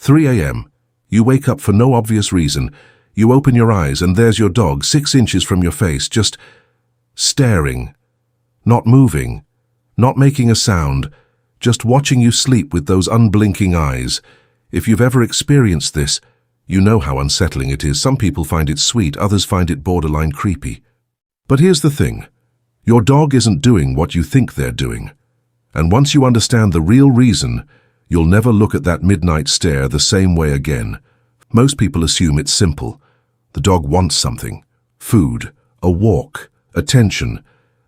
3 a.m. You wake up for no obvious reason. You open your eyes and there's your dog 6 inches from your face, just staring, not moving, not making a sound, just watching you sleep with those unblinking eyes. If you've ever experienced this, you know how unsettling it is. Some people find it sweet, others find it borderline creepy. But here's the thing. Your dog isn't doing what you think they're doing. And once you understand the real reason, you'll never look at that midnight stare the same way again. Most people assume it's simple. The dog wants something. Food, a walk, attention.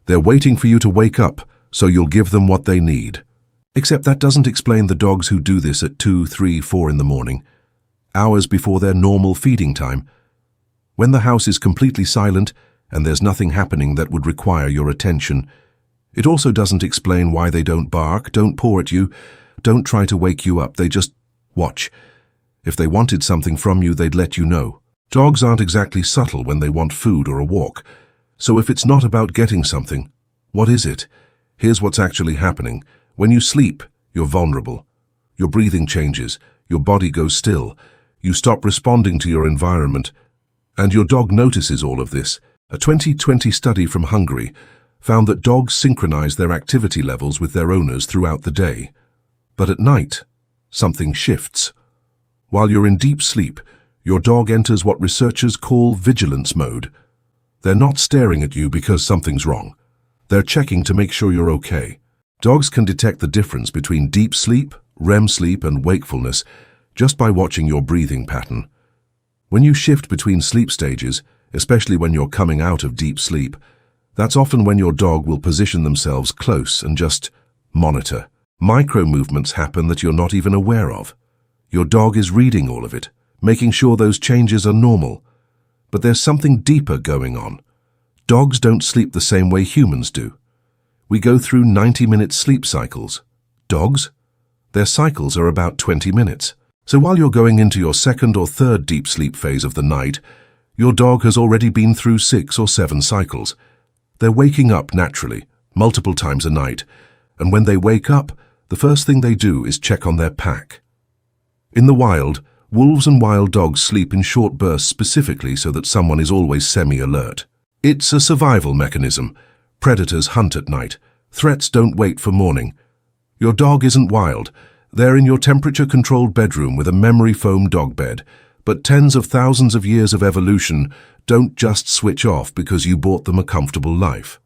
They're waiting for you to wake up, so you'll give them what they need. Except that doesn't explain the dogs who do this at 2, 3, 4 in the morning, hours before their normal feeding time. When the house is completely silent and there's nothing happening that would require your attention. It also doesn't explain why they don't bark, don't paw at you, don't try to wake you up. They just watch. If they wanted something from you, they'd let you know. Dogs aren't exactly subtle when they want food or a walk. So if it's not about getting something, what is it? Here's what's actually happening. When you sleep, you're vulnerable. Your breathing changes, your body goes still, you stop responding to your environment, and your dog notices all of this. A 2020 study from Hungary found that dogs synchronize their activity levels with their owners throughout the day. But at night, something shifts. While you're in deep sleep, your dog enters what researchers call vigilance mode. They're not staring at you because something's wrong. They're checking to make sure you're okay. Dogs can detect the difference between deep sleep, REM sleep, and wakefulness just by watching your breathing pattern. When you shift between sleep stages, especially when you're coming out of deep sleep, that's often when your dog will position themselves close and just monitor. Micro movements happen that you're not even aware of. Your dog is reading all of it, making sure those changes are normal. But there's something deeper going on. Dogs don't sleep the same way humans do. We go through 90-minute sleep cycles. Dogs? Their cycles are about 20 minutes. So while you're going into your second or third deep sleep phase of the night, your dog has already been through 6 or 7 cycles. They're waking up naturally, multiple times a night, and when they wake up, the first thing they do is check on their pack. In the wild, wolves and wild dogs sleep in short bursts specifically so that someone is always semi-alert. It's a survival mechanism. Predators hunt at night. Threats don't wait for morning. Your dog isn't wild. They're in your temperature-controlled bedroom with a memory foam dog bed. But tens of thousands of years of evolution don't just switch off because you bought them a comfortable life.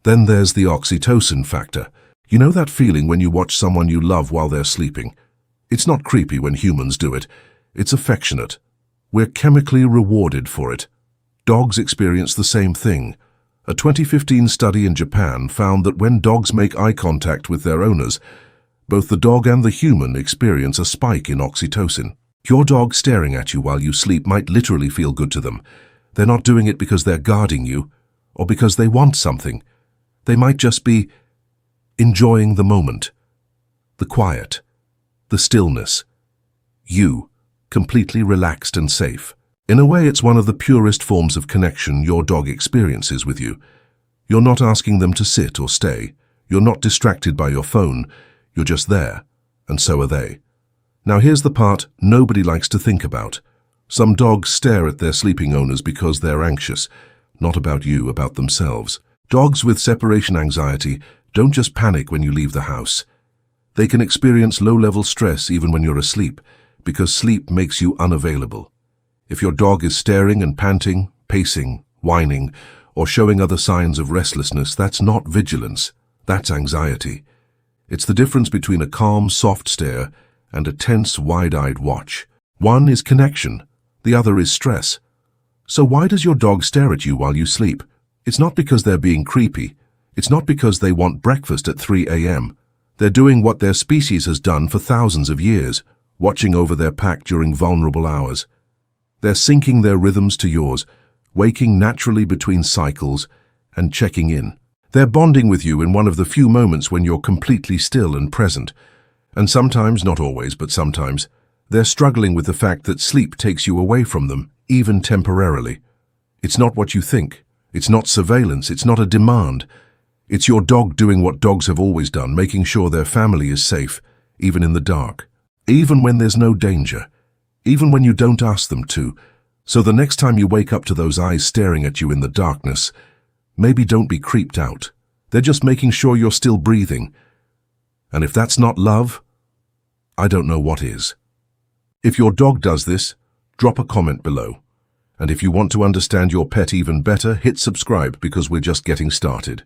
Then there's the oxytocin factor. You know that feeling when you watch someone you love while they're sleeping? It's not creepy when humans do it. It's affectionate. We're chemically rewarded for it. Dogs experience the same thing. A 2015 study in Japan found that when dogs make eye contact with their owners, both the dog and the human experience a spike in oxytocin. Your dog staring at you while you sleep might literally feel good to them. They're not doing it because they're guarding you or because they want something. They might just be enjoying the moment, the quiet, the stillness. You, completely relaxed and safe. In a way, it's one of the purest forms of connection your dog experiences with you. You're not asking them to sit or stay. You're not distracted by your phone. You're just there, and so are they. Now here's the part nobody likes to think about. Some dogs stare at their sleeping owners because they're anxious, not about you, about themselves. Dogs with separation anxiety don't just panic when you leave the house. They can experience low-level stress even when you're asleep, because sleep makes you unavailable. If your dog is staring and panting, pacing, whining, or showing other signs of restlessness, that's not vigilance, that's anxiety. It's the difference between a calm, soft stare and a tense, wide-eyed watch. One is connection, the other is stress. So why does your dog stare at you while you sleep? It's not because they're being creepy. It's not because they want breakfast at 3 a.m. They're doing what their species has done for thousands of years, watching over their pack during vulnerable hours. They're syncing their rhythms to yours, waking naturally between cycles and checking in. They're bonding with you in one of the few moments when you're completely still and present. And sometimes, not always, but sometimes, they're struggling with the fact that sleep takes you away from them, even temporarily. It's not what you think. It's not surveillance. It's not a demand. It's your dog doing what dogs have always done, making sure their family is safe, even in the dark. even when there's no danger, even when you don't ask them to. So the next time you wake up to those eyes staring at you in the darkness, maybe don't be creeped out. They're just making sure you're still breathing. And if that's not love, I don't know what is. If your dog does this, drop a comment below. And if you want to understand your pet even better, hit subscribe because we're just getting started.